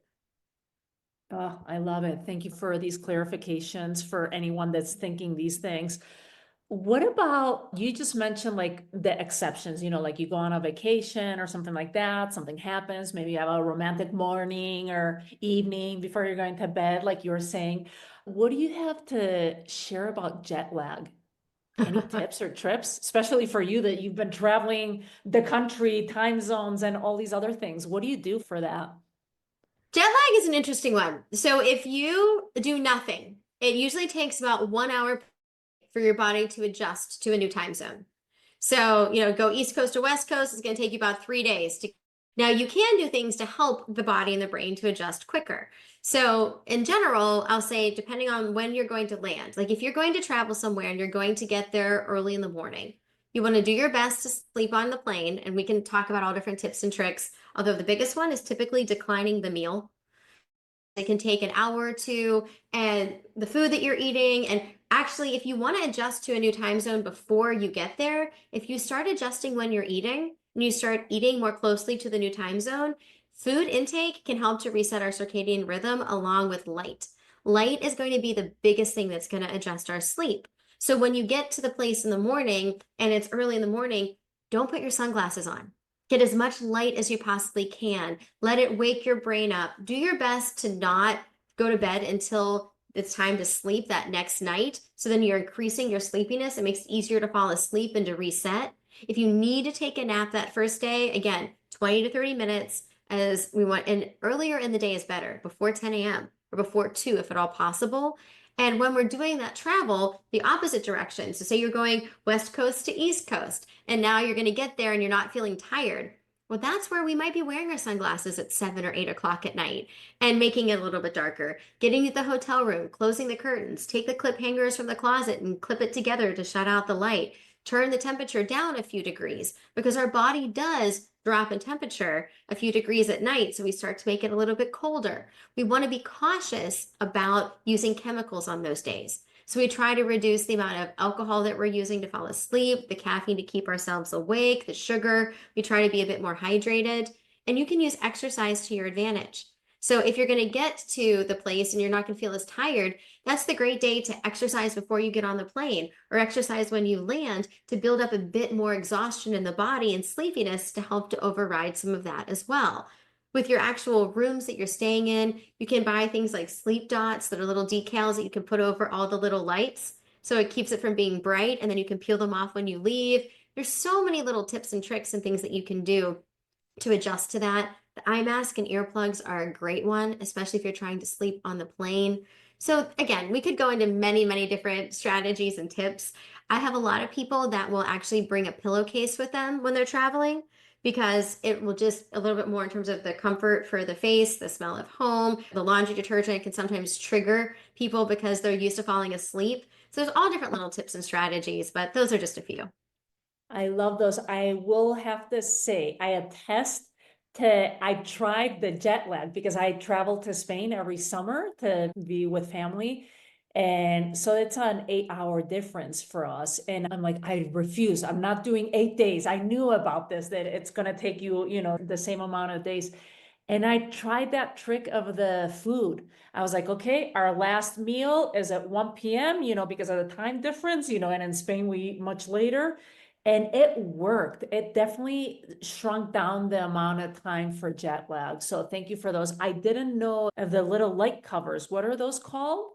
Oh, I love it. Thank you for these clarifications for anyone that's thinking these things. What about, you just mentioned like the exceptions, like you go on a vacation or something like that, something happens, maybe you have a romantic morning or evening before you're going to bed, like you were saying. What do you have to share about jet lag? Any tips or trips, especially for you that you've been traveling the country, time zones, and all these other things? What do you do for that? Jet lag is an interesting one. So if you do nothing, it usually takes about 1 hour for your body to adjust to a new time zone. So, go East Coast to West Coast, it's going to take you about 3 days to. Now, you can do things to help the body and the brain to adjust quicker. So, in general, I'll say, depending on when you're going to land, like if you're going to travel somewhere and you're going to get there early in the morning, you want to do your best to sleep on the plane. And we can talk about all different tips and tricks. Although the biggest one is typically declining the meal. It can take an hour or two, and the food that you're eating. And actually, if you want to adjust to a new time zone before you get there, if you start adjusting when you're eating and you start eating more closely to the new time zone, food intake can help to reset our circadian rhythm along with light. Light is going to be the biggest thing that's going to adjust our sleep. So when you get to the place in the morning and it's early in the morning, don't put your sunglasses on. Get as much light as you possibly can. Let it wake your brain up. Do your best to not go to bed until it's time to sleep that next night. So then you're increasing your sleepiness. It makes it easier to fall asleep and to reset. If you need to take a nap that first day, again, 20 to 30 minutes as we want. And earlier in the day is better, before 10 a.m. or before 2 if at all possible. And when we're doing that travel, the opposite direction. So say you're going West Coast to East Coast, and now you're going to get there and you're not feeling tired. Well, that's where we might be wearing our sunglasses at 7 or 8 o'clock at night and making it a little bit darker. Getting to the hotel room, closing the curtains, take the clip hangers from the closet and clip it together to shut out the light. Turn the temperature down a few degrees because our body does drop in temperature a few degrees at night. So we start to make it a little bit colder. We want to be cautious about using chemicals on those days. So we try to reduce the amount of alcohol that we're using to fall asleep, the caffeine to keep ourselves awake, the sugar. We try to be a bit more hydrated. And you can use exercise to your advantage. So if you're going to get to the place and you're not going to feel as tired, that's the great day to exercise before you get on the plane or exercise when you land to build up a bit more exhaustion in the body and sleepiness to help to override some of that as well. With your actual rooms that you're staying in, you can buy things like sleep dots that are little decals that you can put over all the little lights. So it keeps it from being bright, and then you can peel them off when you leave. There's so many little tips and tricks and things that you can do to adjust to that. The eye mask and earplugs are a great one, especially if you're trying to sleep on the plane. So again, we could go into many, many different strategies and tips. I have a lot of people that will actually bring a pillowcase with them when they're traveling because it will just a little bit more in terms of the comfort for the face, the smell of home. The laundry detergent can sometimes trigger people because they're used to falling asleep. So there's all different little tips and strategies, but those are just a few. I love those. I will have to say, I attest I tried the jet lag because I travel to Spain every summer to be with family. And so it's an 8 hour difference for us. And I'm like, I refuse. I'm not doing 8 days. I knew about this, that it's going to take you, the same amount of days. And I tried that trick of the food. I was like, okay, our last meal is at 1 p.m., because of the time difference, and in Spain we eat much later. And it worked. It definitely shrunk down the amount of time for jet lag. So thank you for those. I didn't know of the little light covers. What are those called?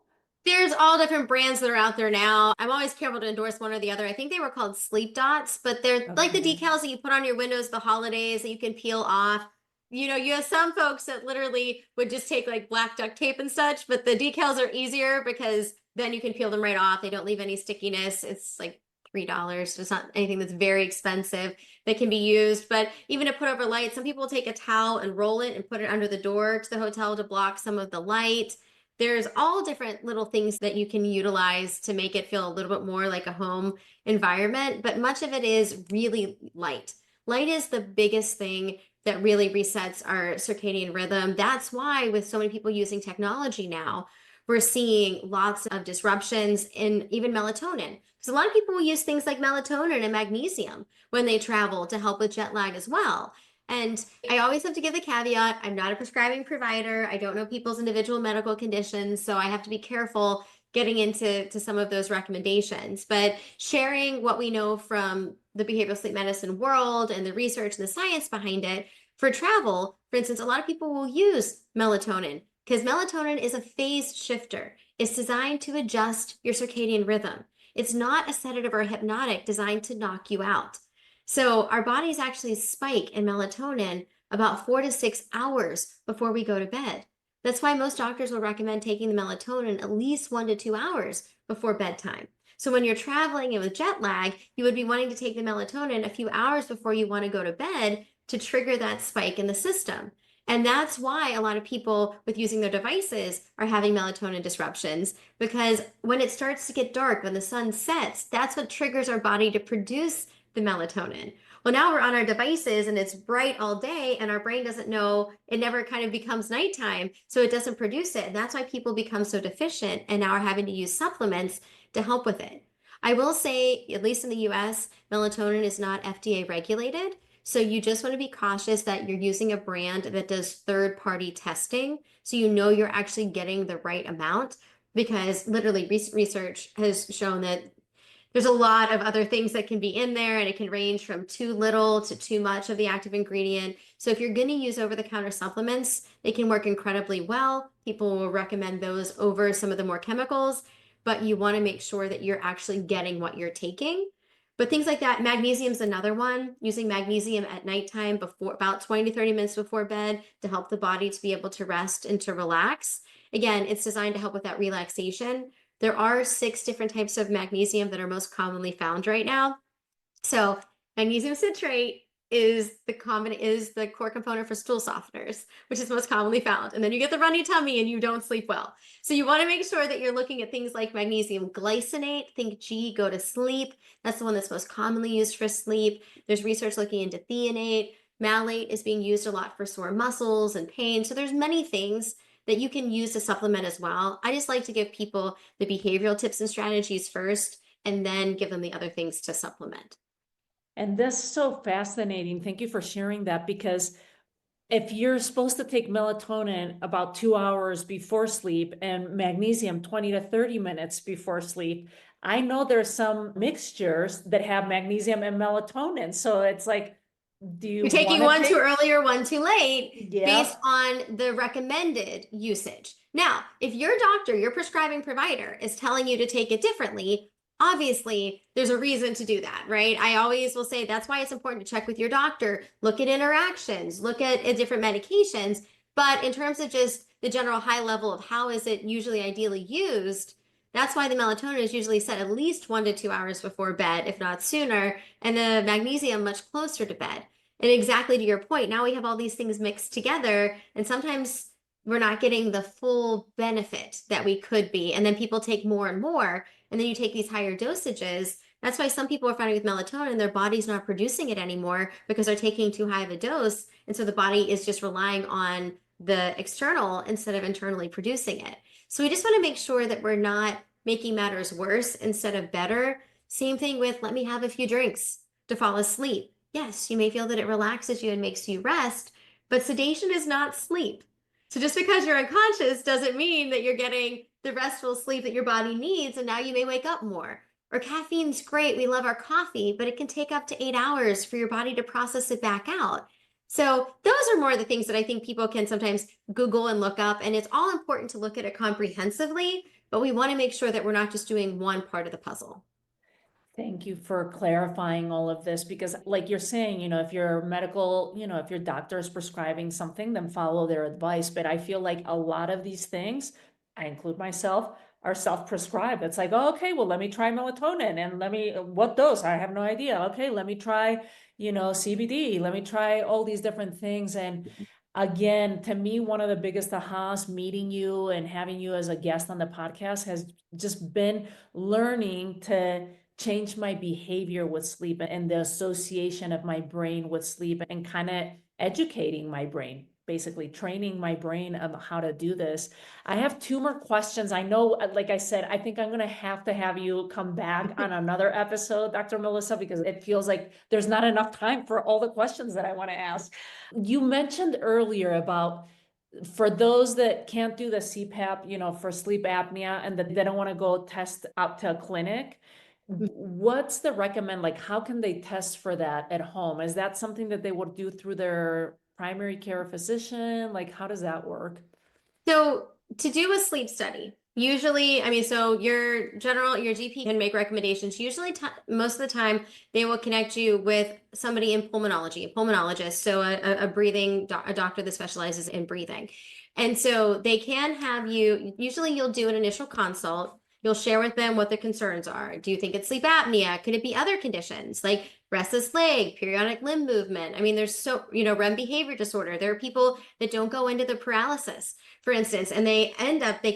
There's all different brands that are out there now. I'm always careful to endorse one or the other. I think they were called sleep dots, but they're like the Okay. decals that you put on your windows the holidays that you can peel off. You have some folks that literally would just take like black duct tape and such, but the decals are easier because then you can peel them right off. They don't leave any stickiness. It's like $3. It's not anything that's very expensive that can be used. But even to put over light, some people take a towel and roll it and put it under the door to the hotel to block some of the light. there's all different little things that you can utilize to make it feel a little bit more like a home environment, but much of it is really light. Light is the biggest thing that really resets our circadian rhythm. That's why, with so many people using technology now, we're seeing lots of disruptions in even melatonin. Because a lot of people will use things like melatonin and magnesium when they travel to help with jet lag as well. And I always have to give the caveat, I'm not a prescribing provider. I don't know people's individual medical conditions, so I have to be careful getting into some of those recommendations. But sharing what we know from the behavioral sleep medicine world and the research and the science behind it for travel, for instance, a lot of people will use melatonin because melatonin is a phase shifter. It's designed to adjust your circadian rhythm. It's not a sedative or a hypnotic designed to knock you out. So our bodies actually spike in melatonin about 4 to 6 hours before we go to bed. That's why most doctors will recommend taking the melatonin at least 1 to 2 hours before bedtime. So when you're traveling and with jet lag, you would be wanting to take the melatonin a few hours before you want to go to bed to trigger that spike in the system. And that's why a lot of people with using their devices are having melatonin disruptions, because when it starts to get dark, when the sun sets, that's what triggers our body to produce the melatonin. Well, now we're on our devices and it's bright all day and our brain doesn't know, it never kind of becomes nighttime, so it doesn't produce it. And that's why people become so deficient and now are having to use supplements to help with it. I will say, at least in the US, melatonin is not FDA regulated. So you just want to be cautious that you're using a brand that does third-party testing, so you know you're actually getting the right amount, because literally research has shown that there's a lot of other things that can be in there, and it can range from too little to too much of the active ingredient. So if you're going to use over-the-counter supplements, they can work incredibly well. People will recommend those over some of the more chemicals, but you want to make sure that you're actually getting what you're taking. But things like that, magnesium is another one. Using magnesium at nighttime before about 20 to 30 minutes before bed to help the body to be able to rest and to relax. Again, it's designed to help with that relaxation. There are 6 different types of magnesium that are most commonly found right now. So magnesium citrate is the core component for stool softeners, which is most commonly found. And then you get the runny tummy and you don't sleep well. So you want to make sure that you're looking at things like magnesium glycinate. Think G, go to sleep. That's the one that's most commonly used for sleep. There's research looking into threonate. Malate is being used a lot for sore muscles and pain. So there's many things that you can use to supplement as well. I just like to give people the behavioral tips and strategies first, and then give them the other things to supplement. And that's so fascinating. Thank you for sharing that, because if you're supposed to take melatonin about 2 hours before sleep and magnesium 20 to 30 minutes before sleep, I know there's some mixtures that have magnesium and melatonin. So it's like, do you You're taking want one to too take? early or one too late based Yep. on the recommended usage. Now, if your doctor, your prescribing provider, is telling you to take it differently, obviously there's a reason to do that, right? I always will say that's why it's important to check with your doctor, look at interactions, look at different medications. But in terms of just the general high level of how is it usually ideally used, that's why the melatonin is usually set at least 1 to 2 hours before bed, if not sooner, and the magnesium much closer to bed. And exactly to your point, now we have all these things mixed together, and sometimes we're not getting the full benefit that we could be. And then people take more and more, and then you take these higher dosages. That's why some people are finding with melatonin, their body's not producing it anymore because they're taking too high of a dose. And so the body is just relying on the external instead of internally producing it. So we just want to make sure that we're not making matters worse instead of better. Same thing with let me have a few drinks to fall asleep. Yes, you may feel that it relaxes you and makes you rest, but sedation is not sleep. So just because you're unconscious doesn't mean that you're getting the restful sleep that your body needs, and now you may wake up more. Or caffeine's great, we love our coffee, but it can take up to 8 hours for your body to process it back out. So those are more the things that I think people can sometimes Google and look up, and it's all important to look at it comprehensively, but we want to make sure that we're not just doing one part of the puzzle. Thank you for clarifying all of this, because like you're saying, if your medical, if your doctor is prescribing something, then follow their advice. But I feel like a lot of these things, I include myself, are self-prescribed. It's like, oh, okay, well, let me try melatonin and what dose? I have no idea. Okay, let me try, CBD. Let me try all these different things. And Again, to me, one of the biggest ahas meeting you and having you as a guest on the podcast has just been learning to change my behavior with sleep and the association of my brain with sleep and kind of educating my brain, basically training my brain on how to do this. I have two more questions. I know, like I said, I think I'm going to have you come back on another episode, Dr. Melissa, because it feels like there's not enough time for all the questions that I want to ask. You mentioned earlier about for those that can't do the CPAP, for sleep apnea and that they don't want to go test up to a clinic. What's the recommend? Like, how can they test for that at home? Is that something that they would do through their primary care physician? Like, how does that work? So to do a sleep study, usually, I mean, so your GP can make recommendations. Usually, most of the time, they will connect you with somebody in pulmonology, a pulmonologist, so a doctor that specializes in breathing. And so they can have you, usually you'll do an initial consult. You'll share with them what their concerns are. Do you think it's sleep apnea? Could it be other conditions like restless leg, periodic limb movement? I mean, there's REM behavior disorder. There are people that don't go into the paralysis, for instance, and they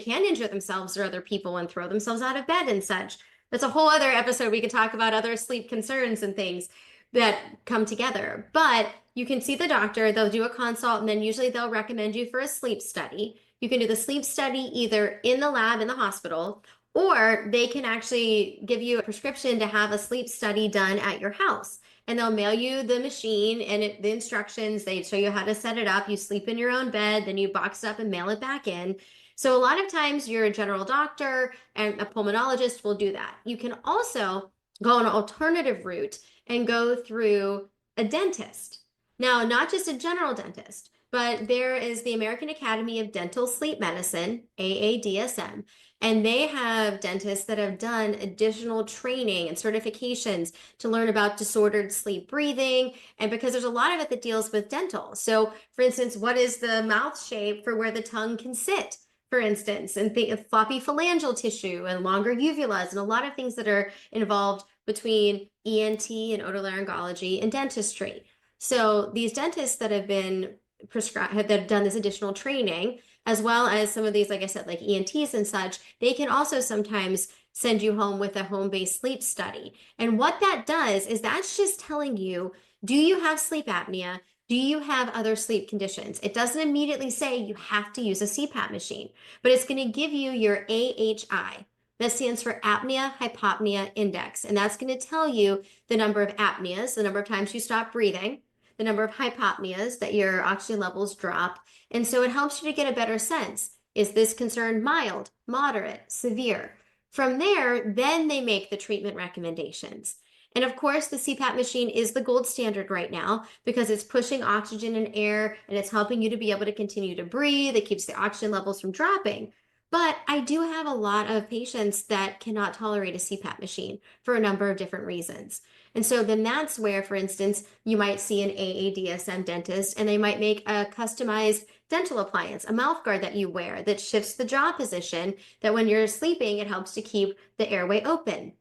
can injure themselves or other people and throw themselves out of bed and such. That's a whole other episode. We could talk about other sleep concerns and things that come together. But you can see the doctor, they'll do a consult, and then usually they'll recommend you for a sleep study. You can do the sleep study either in the lab in the hospital, or they can actually give you a prescription to have a sleep study done at your house. And they'll mail you the machine and the instructions. They show you how to set it up. You sleep in your own bed, then you box it up and mail it back in. So a lot of times your general doctor and a pulmonologist will do that. You can also go an alternative route and go through a dentist. Now, not just a general dentist, but there is the American Academy of Dental Sleep Medicine, AADSM, and they have dentists that have done additional training and certifications to learn about disordered sleep breathing. And because there's a lot of it that deals with dental. So, for instance, what is the mouth shape for where the tongue can sit, for instance, and think of floppy phalangeal tissue and longer uvulas and a lot of things that are involved between ENT and otolaryngology and dentistry. So these dentists that have been prescribed, that have done this additional training, as well as some of these, like I said, like ENTs and such, they can also sometimes send you home with a home-based sleep study. And what that does is that's just telling you, do you have sleep apnea? Do you have other sleep conditions? It doesn't immediately say you have to use a CPAP machine, but it's going to give you your AHI. That stands for apnea hypopnea index. And that's going to tell you the number of apneas, the number of times you stop breathing, the number of hypopneas that your oxygen levels drop. And so it helps you to get a better sense. Is this concern mild, moderate, severe? From there, then they make the treatment recommendations. And of course, the CPAP machine is the gold standard right now because it's pushing oxygen and air and it's helping you to be able to continue to breathe. It keeps the oxygen levels from dropping. But I do have a lot of patients that cannot tolerate a CPAP machine for a number of different reasons. And so then that's where, for instance, you might see an AADSM dentist and they might make a customized dental appliance, a mouth guard that you wear that shifts the jaw position, that when you're sleeping, it helps to keep the airway open.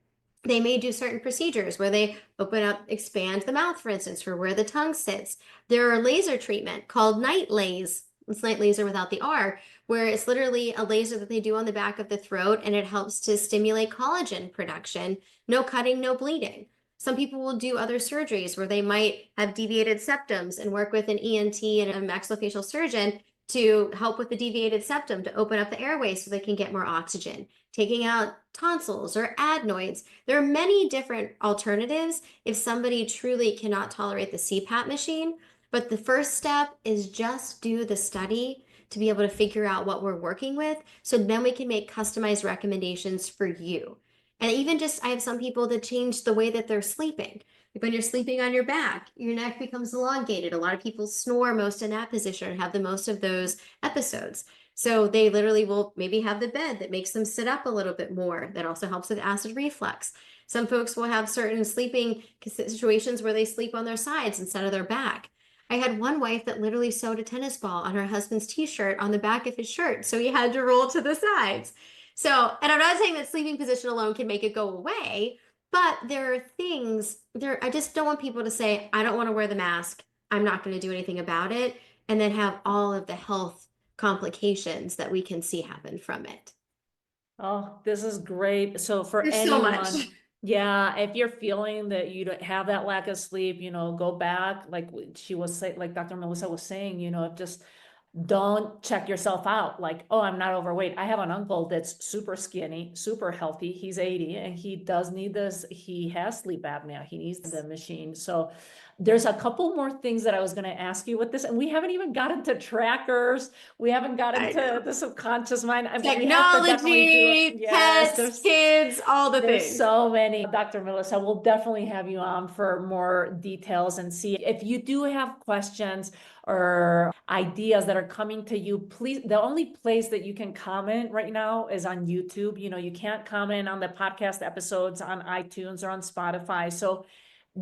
They may do certain procedures where they open up, expand the mouth, for instance, for where the tongue sits. There are laser treatment called night laser. It's night laser without the R, where it's literally a laser that they do on the back of the throat and it helps to stimulate collagen production. No cutting, no bleeding. Some people will do other surgeries where they might have deviated septums and work with an ENT and a maxillofacial surgeon to help with the deviated septum to open up the airway so they can get more oxygen, taking out tonsils or adenoids. There are many different alternatives if somebody truly cannot tolerate the CPAP machine. But the first step is just do the study to be able to figure out what we're working with. So then we can make customized recommendations for you. And even just, I have some people that change the way that they're sleeping. Like when you're sleeping on your back, your neck becomes elongated. A lot of people snore most in that position and have the most of those episodes. So they literally will maybe have the bed that makes them sit up a little bit more. That also helps with acid reflux. Some folks will have certain sleeping situations where they sleep on their sides instead of their back. I had one wife that literally sewed a tennis ball on her husband's t-shirt on the back of his shirt, so he had to roll to the sides. So, and I'm not saying that sleeping position alone can make it go away, but there are things there. I just don't want people to say, I don't want to wear the mask. I'm not going to do anything about it. and then have all of the health complications that we can see happen from it. Oh, this is great. So for There's so much. anyone, yeah, if you're feeling that you don't have that lack of sleep, go back, like she was saying, like Dr. Melissa was saying, just don't check yourself out like, oh, I'm not overweight. I have an uncle that's super skinny, super healthy. He's 80 and he does need this. He has sleep apnea. He needs the machine. So there's a couple more things that I was going to ask you with this, and we haven't even gotten to trackers. We haven't gotten I to know. the subconscious mind. We have to definitely do it. Technology, Yes, pets, kids, all the there's things. so many. Dr. Melissa, we'll definitely have you on for more details and see if you do have questions or ideas that are coming to you. Please, the only place that you can comment right now is on YouTube. You can't comment on the podcast episodes on iTunes or on Spotify. So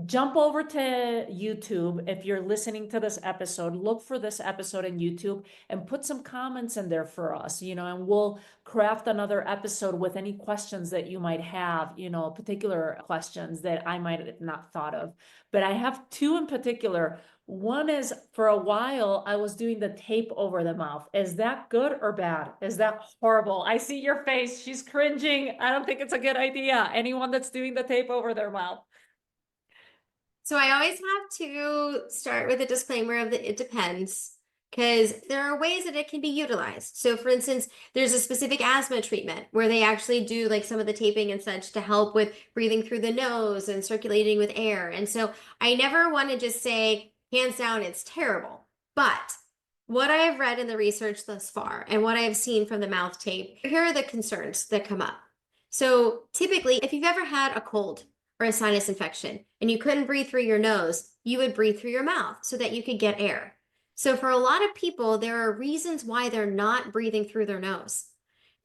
jump over to YouTube. If you're listening to this episode, look for this episode in YouTube and put some comments in there for us, and we'll craft another episode with any questions that you might have, particular questions that I might have not thought of. But I have two in particular. One is, for a while, I was doing the tape over the mouth. Is that good or bad? Is that horrible? I see your face. She's cringing. I don't think it's a good idea. Anyone that's doing the tape over their mouth. So I always have to start with a disclaimer of that it depends, because there are ways that it can be utilized. So for instance, there's a specific asthma treatment where they actually do like some of the taping and such to help with breathing through the nose and circulating with air. And so I never want to just say, hands down, it's terrible. But what I have read in the research thus far and what I have seen from the mouth tape, here are the concerns that come up. So typically, if you've ever had a cold or a sinus infection and you couldn't breathe through your nose, you would breathe through your mouth so that you could get air. So for a lot of people, there are reasons why they're not breathing through their nose.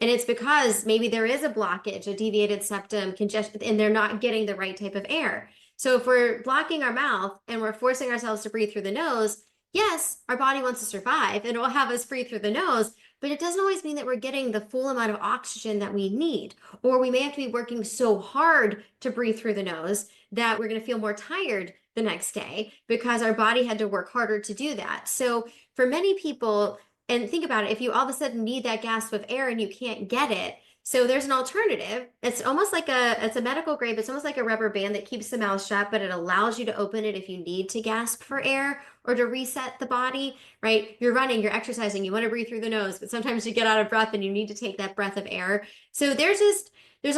And it's because maybe there is a blockage, a deviated septum, congestion, and they're not getting the right type of air. So if we're blocking our mouth and we're forcing ourselves to breathe through the nose, yes, our body wants to survive and it will have us breathe through the nose, but it doesn't always mean that we're getting the full amount of oxygen that we need. Or we may have to be working so hard to breathe through the nose that we're going to feel more tired the next day because our body had to work harder to do that. So for many people, and think about it, if you all of a sudden need that gasp of air and you can't get it, so there's an alternative. It's almost like it's a medical grade, but it's almost like a rubber band that keeps the mouth shut, but it allows you to open it if you need to gasp for air or to reset the body, right? You're running, you're exercising, you want to breathe through the nose, but sometimes you get out of breath and you need to take that breath of air. So there's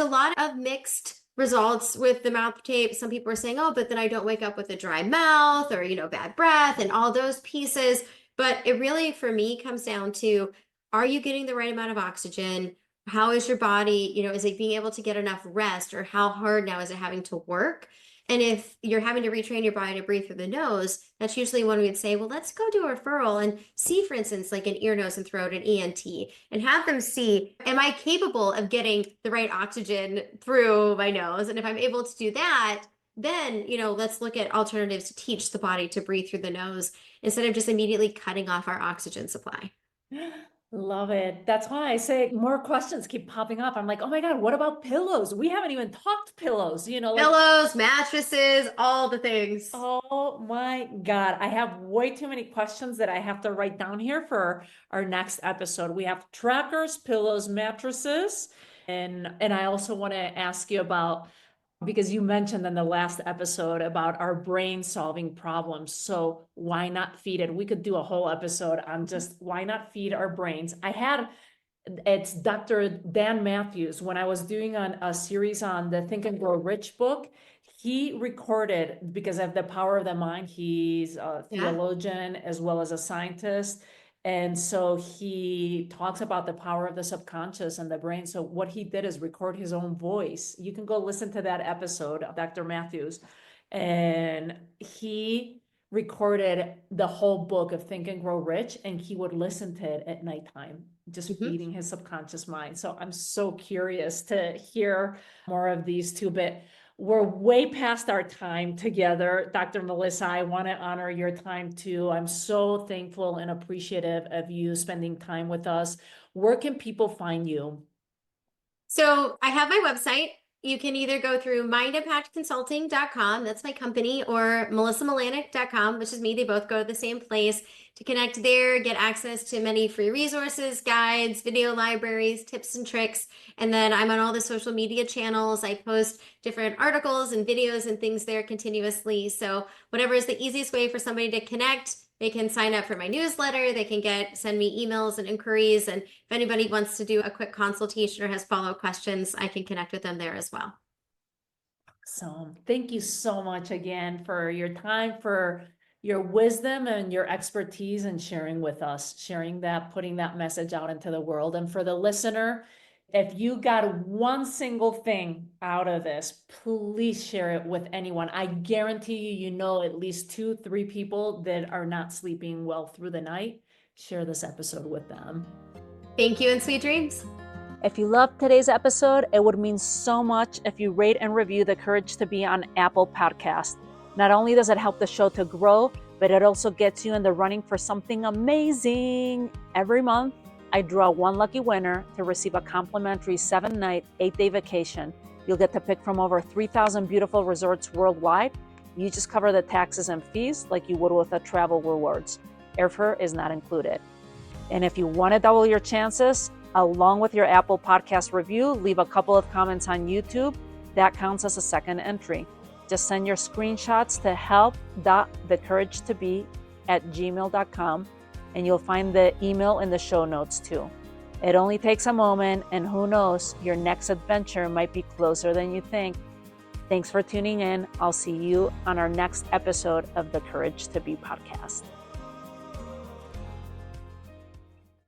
a lot of mixed results with the mouth tape. Some people are saying, oh, but then I don't wake up with a dry mouth or, bad breath and all those pieces. But it really, for me, comes down to, are you getting the right amount of oxygen? How is your body, is it being able to get enough rest, or how hard now is it having to work? And if you're having to retrain your body to breathe through the nose, that's usually when we would say, well, let's go do a referral and see, for instance, like an ear, nose, and throat, an ENT, and have them see, am I capable of getting the right oxygen through my nose? And if I'm able to do that, then, let's look at alternatives to teach the body to breathe through the nose instead of just immediately cutting off our oxygen supply. Love it. That's why I say more questions keep popping up. I'm like, oh my God, what about pillows? We haven't even talked pillows, Pillows, mattresses, all the things. Oh my God. I have way too many questions that I have to write down here for our next episode. We have trackers, pillows, mattresses. And I also want to ask you about, because you mentioned in the last episode about our brain solving problems. So why not feed it? We could do a whole episode on just why not feed our brains. It's Dr. Dan Matthews. When I was doing a series on the Think and Grow Rich book, he recorded, because of the power of the mind, he's a theologian as well as a scientist. And so he talks about the power of the subconscious and the brain. So what he did is record his own voice. You can go listen to that episode of Dr. Matthews. And he recorded the whole book of Think and Grow Rich, and he would listen to it at nighttime, just feeding his subconscious mind. So I'm so curious to hear more of these two, but we're way past our time together. Dr. Melissa, I want to honor your time too. I'm so thankful and appreciative of you spending time with us. Where can people find you? So I have my website, You can either go through mindimpactconsulting.com, that's my company, or melissamilanek.com, which is me. They both go to the same place. To connect there, get access to many free resources, guides, video libraries, tips and tricks. And then I'm on all the social media channels. I post different articles and videos and things there continuously. So whatever is the easiest way for somebody to connect, they can sign up for my newsletter. They can send me emails and inquiries. And if anybody wants to do a quick consultation or has follow-up questions, I can connect with them there as well. So thank you so much again for your time, for your wisdom and your expertise and sharing with us, sharing that, putting that message out into the world. And for the listener, if you got one single thing out of this, please share it with anyone. I guarantee you, at least 2-3 people that are not sleeping well through the night. Share this episode with them. Thank you and sweet dreams. If you loved today's episode, it would mean so much if you rate and review The Courage to Be on Apple Podcast. Not only does it help the show to grow, but it also gets you in the running for something amazing. Every month, I draw one lucky winner to receive a complimentary 7-night, 8-day vacation. You'll get to pick from over 3,000 beautiful resorts worldwide. You just cover the taxes and fees like you would with a travel rewards. Airfare is not included. And if you want to double your chances, along with your Apple Podcast review, leave a couple of comments on YouTube. That counts as a second entry. Just send your screenshots to help.thecouragetobe@gmail.com. and you'll find the email in the show notes too. It only takes a moment, and who knows, your next adventure might be closer than you think. Thanks for tuning in. I'll see you on our next episode of the Courage to Be podcast.